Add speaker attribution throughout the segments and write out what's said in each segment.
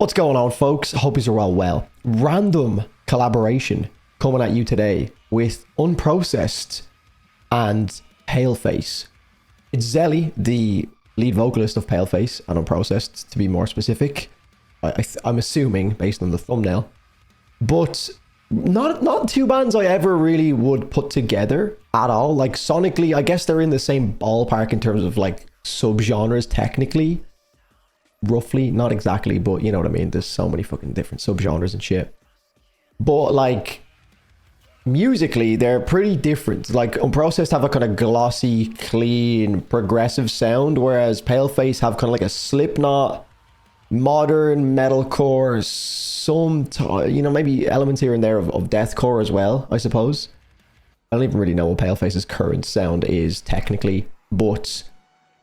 Speaker 1: What's going on, folks? Hope you're all well. Random collaboration coming at you today with Unprocessed and Paleface. It's Zelly, the lead vocalist of Paleface and Unprocessed, to be more specific. I'm assuming based on the thumbnail, but not two bands I ever really would put together at all. Like sonically, I guess they're in the same ballpark in terms of like subgenres technically. Roughly, not exactly, but you know what I mean. There's so many fucking different subgenres and shit. But like musically, they're pretty different. Like Unprocessed have a kind of glossy, clean, progressive sound, whereas Paleface have kind of like a Slipknot, modern metalcore, some maybe elements here and there of deathcore as well, I suppose. I don't even really know what Paleface's current sound is technically, but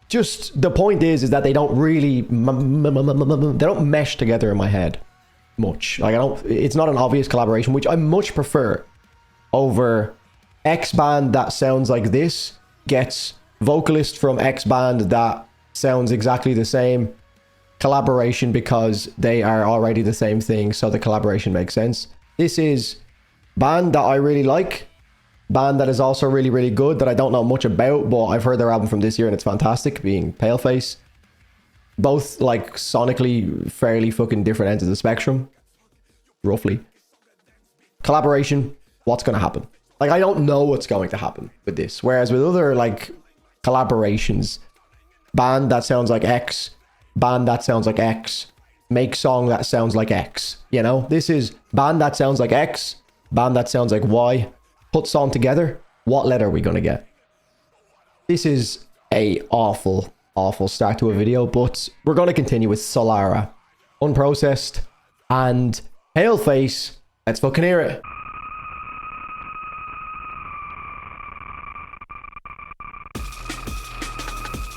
Speaker 1: just the point is that they don't really they don't mesh together in my head much. Like it's not an obvious collaboration, which I much prefer over X band that sounds like this gets vocalist from X band that sounds exactly the same. Collaboration because they are already the same thing, so the collaboration makes sense. This is band that I really like, band that is also really, really good, that I don't know much about, but I've heard their album from this year and it's fantastic, being Paleface. Both like sonically fairly fucking different ends of the spectrum, roughly. Collaboration, what's going to happen? Like, I don't know what's going to happen with this, whereas with other like collaborations, band that sounds like X, band that sounds like X, make song that sounds like X, you know? This is band that sounds like X, band that sounds like Y, put song together, what letter are we gonna get? This is a awful start to a video, but we're gonna continue with Solara, Unprocessed, and Paleface. Let's fucking hear it.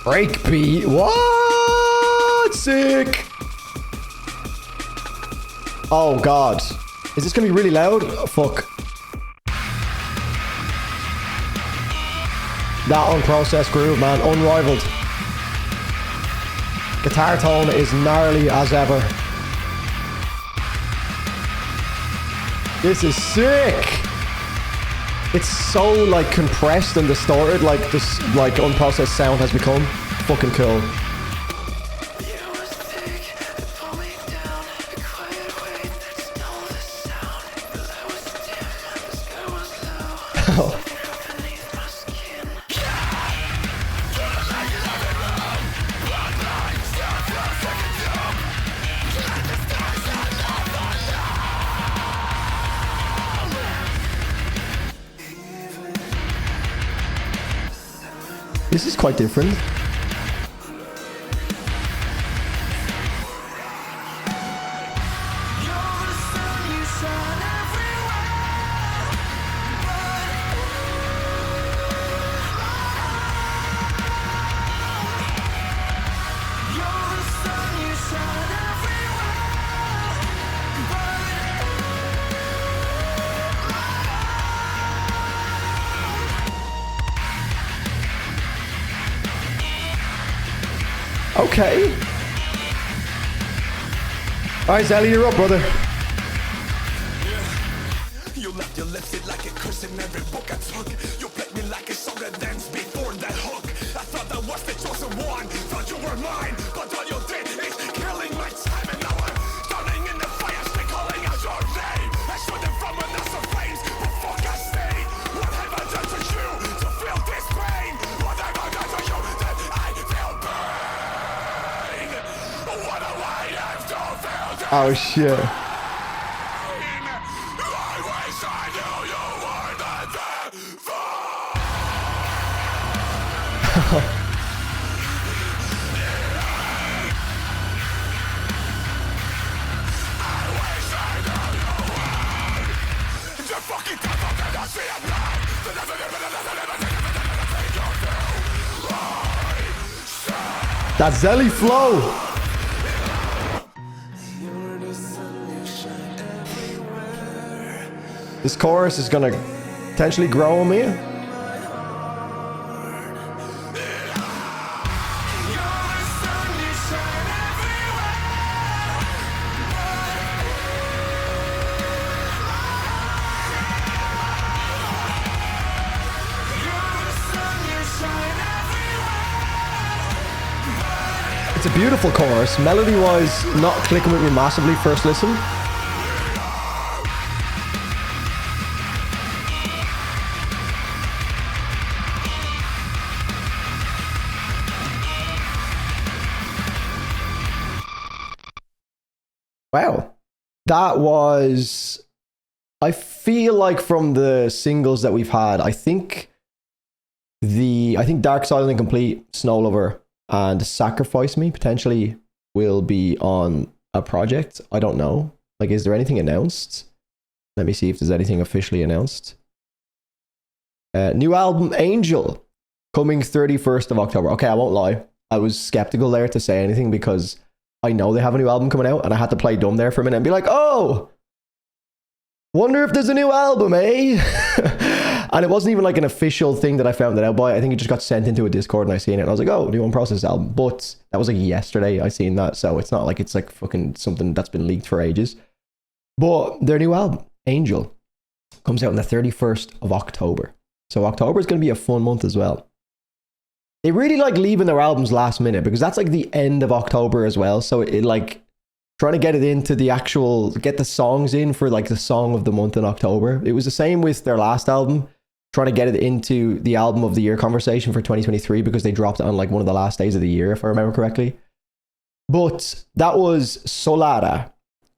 Speaker 1: Breakbeat, what? Sick. Oh god, is this gonna be really loud? Oh, fuck. That Unprocessed groove, man, unrivaled. Guitar tone is gnarly as ever. This is sick. It's so like compressed and distorted, like this like Unprocessed sound has become. Fucking cool. This is quite different. Okay. Alright, Zelly, you're up, brother.
Speaker 2: You left your lips it like a curse in every book I took. You played me like a song that danced before that hook. I thought that was the chosen one. Thought you were mine, but all you did is killing my time. And now I'm turning in the fire, still calling out your name. I shot them from another flames, but fuck I stayed. What have I done to you to feel this pain? What have I done to you that I feel pain? What do I have to feel this?
Speaker 1: Oh shit. That Zelly flow. This chorus is gonna potentially grow on me. It's a beautiful chorus. Melody-wise, not clicking with me massively first listen. Wow. That was... I feel like from the singles that we've had, I think Dark Side and Incomplete, Snow Lover, and Sacrifice Me potentially will be on a project. I don't know. Like, is there anything announced? Let me see if there's anything officially announced. New album, Angel, coming 31st of October. Okay, I won't lie. I was skeptical there to say anything because I know they have a new album coming out, and I had to play dumb there for a minute and be like, oh, wonder if there's a new album, eh? And it wasn't even like an official thing that I found it out by. I think it just got sent into a Discord and I seen it and I was like, oh, new Unprocessed album. But that was like yesterday I seen that. So it's not like it's like fucking something that's been leaked for ages. But their new album, Angel, comes out on the 31st of October. So October is going to be a fun month as well. They really like leaving their albums last minute because that's like the end of October as well. So it like trying to get it into the actual, get the songs in for like the song of the month in October. It was the same with their last album, trying to get it into the album of the year conversation for 2023 because they dropped it on like one of the last days of the year, if I remember correctly. But that was Solara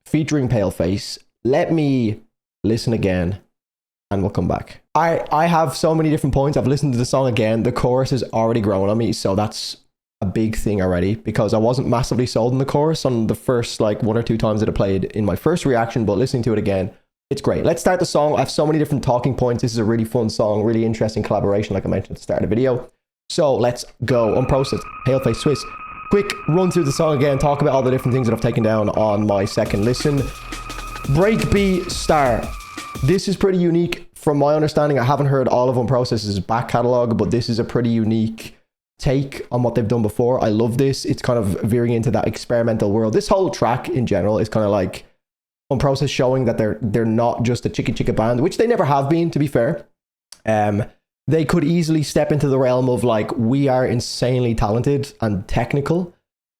Speaker 1: featuring Paleface. Let me listen again and we'll come back. I have so many different points. I've listened to the song again. The chorus is already growing on me, so that's a big thing already because I wasn't massively sold on the chorus on the first like one or two times that I played in my first reaction, but listening to it again, it's great. Let's start the song. I have so many different talking points. This is a really fun song, really interesting collaboration like I mentioned at the start of the video. So let's go. Unprocessed, Paleface Swiss. Quick run through the song again, talk about all the different things that I've taken down on my second listen. Breakbeat Star. This is pretty unique from my understanding. I haven't heard all of Unprocessed's back catalogue, but this is a pretty unique take on what they've done before. I love this. It's kind of veering into that experimental world. This whole track in general is kind of like Unprocessed showing that they're not just a chicka band, which they never have been, to be fair. They could easily step into the realm of like, we are insanely talented and technical.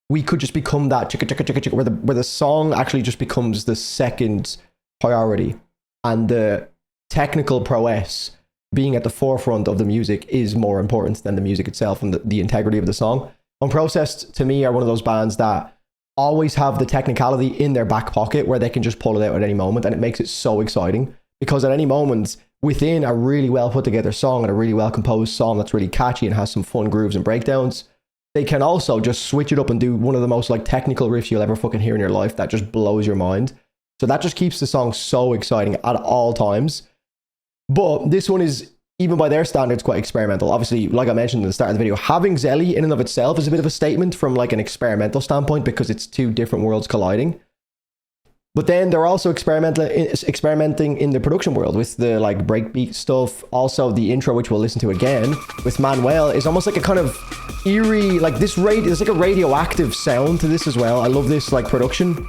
Speaker 1: We could just become that chicka where the song actually just becomes the second priority, and the technical prowess being at the forefront of the music is more important than the music itself and the integrity of the song. Unprocessed, to me, are one of those bands that always have the technicality in their back pocket where they can just pull it out at any moment, and it makes it so exciting because at any moment within a really well put together song and a really well composed song that's really catchy and has some fun grooves and breakdowns, they can also just switch it up and do one of the most like technical riffs you'll ever fucking hear in your life that just blows your mind. So that just keeps the song so exciting at all times. But this one is, even by their standards, quite experimental. Obviously, like I mentioned at the start of the video, having Zelly in and of itself is a bit of a statement from like an experimental standpoint because it's two different worlds colliding. But then they're also experimenting in the production world with the like breakbeat stuff. Also, the intro, which we'll listen to again with Manuel, is almost like a kind of eerie, like this there's like a radioactive sound to this as well. I love this like production.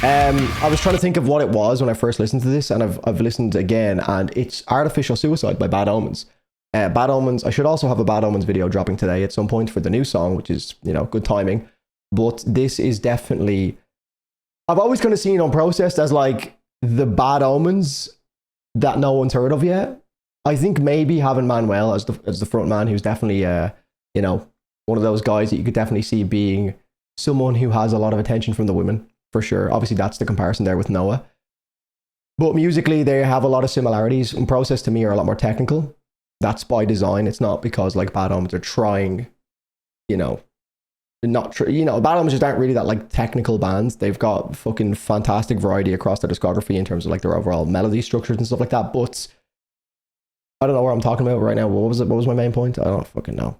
Speaker 1: I was trying to think of what it was when I first listened to this, and I've listened again, and it's Artificial Suicide by Bad Omens. Bad Omens, I should also have a Bad Omens video dropping today at some point for the new song, which is, you know, good timing. But this is definitely, I've always kind of seen Unprocessed as like the Bad Omens that no one's heard of yet. I think maybe having Manuel as the front man, who's definitely, you know, one of those guys that you could definitely see being someone who has a lot of attention from the women, for sure. Obviously, that's the comparison there with Noah. But musically, they have a lot of similarities. Unprocessed to me are a lot more technical. That's by design. It's not because like Bad Omens are trying, you know, Bad Omens just aren't really that like technical bands. They've got fucking fantastic variety across their discography in terms of like their overall melody structures and stuff like that. But I don't know what I'm talking about right now. What was it? What was my main point? I don't fucking know.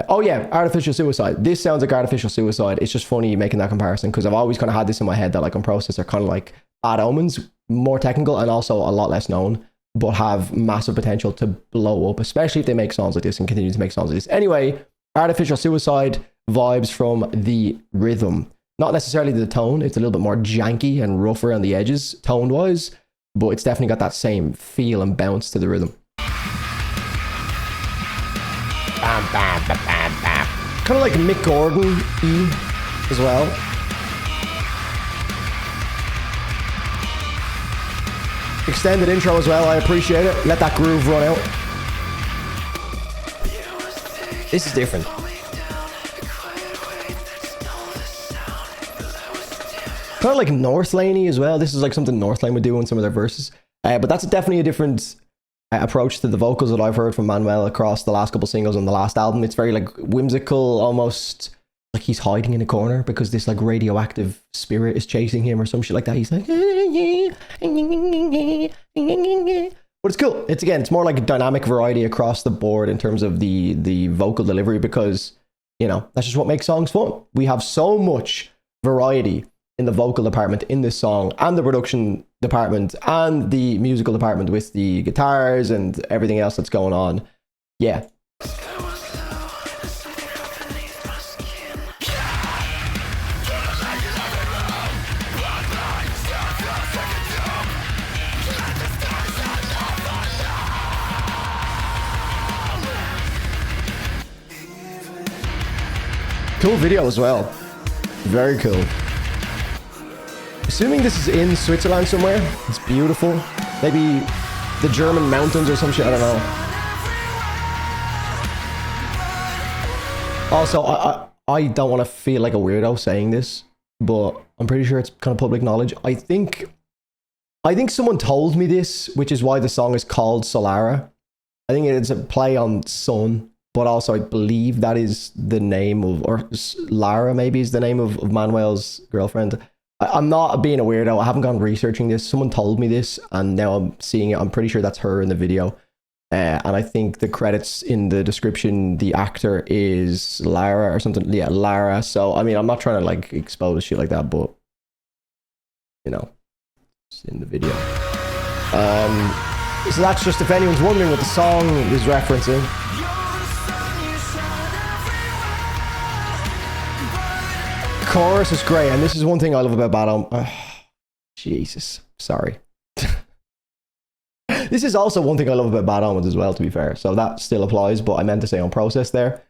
Speaker 1: Oh yeah, Artificial Suicide. This sounds like Artificial Suicide. It's just funny making that comparison because I've always kind of had this in my head that like Unprocessed are kind of like Bad Omens, more technical and also a lot less known, but have massive potential to blow up, especially if they make songs like this and continue to make songs like this. Anyway, Artificial Suicide vibes from the rhythm. Not necessarily the tone. It's a little bit more janky and rough around the edges, tone-wise, but it's definitely got that same feel and bounce to the rhythm. Kind of like Mick Gordon E as well. Extended intro as well, I appreciate it. Let that groove run out. This is different. Kind of like North Laney as well. This is like something North Lane would do in some of their verses. But that's definitely a different approach to the vocals that I've heard from Manuel across the last couple singles on the last album. It's very like whimsical, almost like he's hiding in a corner because this like radioactive spirit is chasing him or some shit like that. He's like, but it's cool. It's more like a dynamic variety across the board in terms of the vocal delivery, because, you know, that's just what makes songs fun. We have so much variety in the vocal department in this song, and the production department, and the musical department with the guitars and everything else that's going on. Yeah. Cool video as well. Very cool. Assuming this is in Switzerland somewhere. It's beautiful. Maybe the German mountains or some shit. I don't know. Also, I don't want to feel like a weirdo saying this, but I'm pretty sure it's kind of public knowledge. I think someone told me this, which is why the song is called Solara. I think it's a play on sun. But also, I believe that is the name of, or Lara maybe is the name of Manuel's girlfriend. I'm not being a weirdo. I haven't gone researching this. Someone told me this, and now I'm seeing it. I'm pretty sure that's her in the video. And I think the credits in the description, the actor is Lara or something. Yeah, Lara. So, I mean, I'm not trying to like expose shit like that, but, you know, it's in the video. So that's just if anyone's wondering what the song is referencing. Chorus is great, and this is one thing I love about Bad Omens. Jesus, sorry. This is also one thing I love about Bad Omens as well, to be fair. So that still applies, but I meant to say unprocessed there.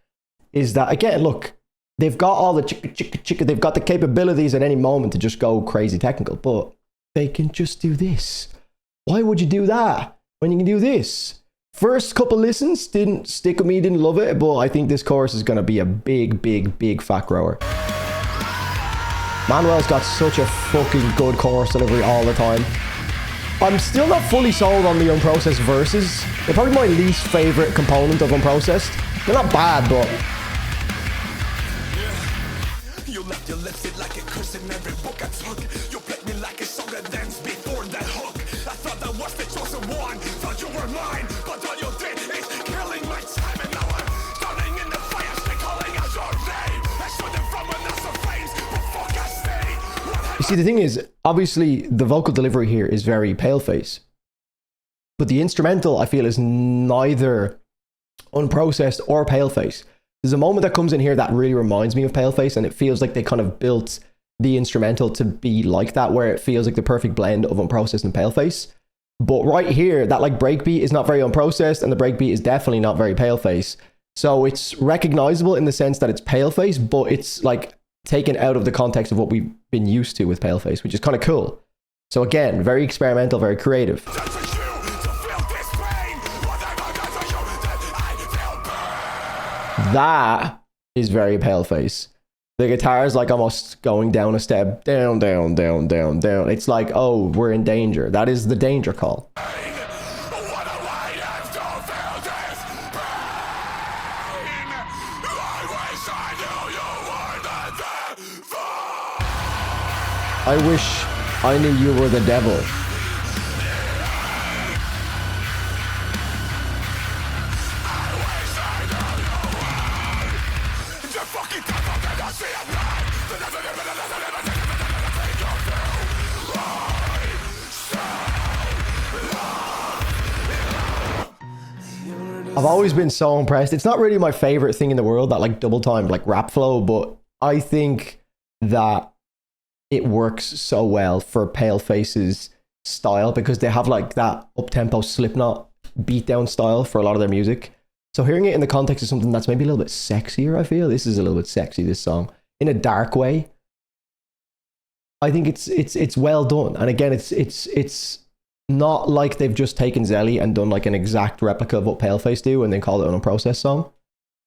Speaker 1: Is that, again, look, they've got all the chicka, they've got the capabilities at any moment to just go crazy technical, but they can just do this. Why would you do that when you can do this? First couple listens didn't stick with me, didn't love it, but I think this chorus is going to be a big fat grower. Manuel's got such a fucking good chorus delivery all the time. I'm still not fully sold on the unprocessed verses. They're probably my least favorite component of unprocessed. They're not bad, but...
Speaker 2: You left your lips it like a curse in every book I took. You played me like a song that danced before that hook. I thought that was the chosen one. Thought you were mine, but all you did is killing my time. And now I'm standing in the fire, still calling out your name. I shoot them from another face, but fuck I stay.
Speaker 1: You see, the thing is, obviously, the vocal delivery here is very Paleface. But the instrumental, I feel, is neither unprocessed or Paleface. There's a moment that comes in here that really reminds me of Paleface, and it feels like they kind of built the instrumental to be like that, where it feels like the perfect blend of unprocessed and Paleface. But right here, that like breakbeat is not very unprocessed, and the breakbeat is definitely not very Paleface. So it's recognizable in the sense that it's Paleface, but it's like taken out of the context of what we've been used to with Paleface, which is kind of cool. So again, very experimental, very creative. That is very Paleface. The guitar is like almost going down a step, down, down, down, down, down. It's like, oh, we're in danger. That is the danger call. I wish I knew you were the devil. I've always been so impressed. It's not really my favorite thing in the world, that like double time, like rap flow, but I think that it works so well for Paleface's style, because they have like that up-tempo Slipknot beatdown style for a lot of their music. So hearing it in the context of something that's maybe a little bit sexier, I feel this is a little bit sexy, this song, in a dark way. I think it's well done. And again, it's not like they've just taken Zelly and done like an exact replica of what Paleface do and then called it an unprocessed song.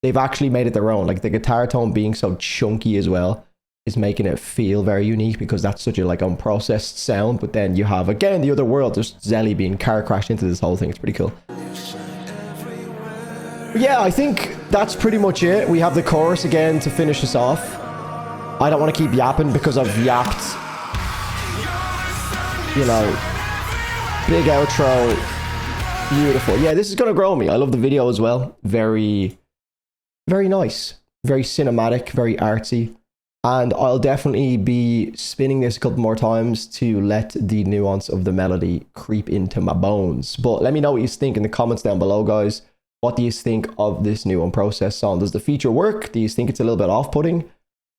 Speaker 1: They've actually made it their own. Like the guitar tone being so chunky as well is making it feel very unique because that's such a like unprocessed sound. But then you have, again, the other world, just Zelly being car crashed into this whole thing. It's pretty cool. But yeah, I think that's pretty much it. We have the chorus again to finish us off. I don't want to keep yapping because I've yapped, you know, big outro, beautiful. Yeah, this is going to grow me. I love the video as well. Very, very nice, very cinematic, very artsy. And I'll definitely be spinning this a couple more times to let the nuance of the melody creep into my bones. But let me know what you think in the comments down below, guys. What do you think of this new unprocessed song? Does the feature work? Do you think it's a little bit off-putting?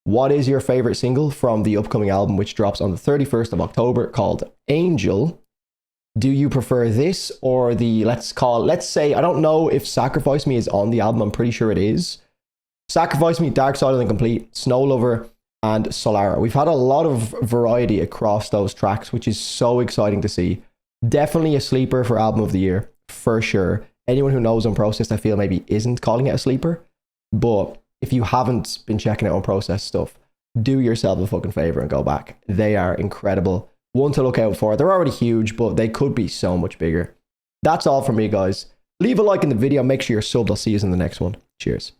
Speaker 1: What is your favorite single from the upcoming album, which drops on the 31st of October, called Angel? Do you prefer this or the, let's say, I don't know if Sacrifice Me is on the album. I'm pretty sure it is. Sacrifice Me, Dark Side of the Complete, Snow Lover, and Solara. We've had a lot of variety across those tracks, which is so exciting to see. Definitely a sleeper for album of the year, for sure. Anyone who knows Unprocessed, I feel maybe isn't calling it a sleeper. But if you haven't been checking out Unprocessed stuff, do yourself a fucking favor and go back. They are incredible. One to look out for. They're already huge, but they could be so much bigger. That's all from me, guys. Leave a like in the video. Make sure you're subbed. I'll see you in the next one. Cheers.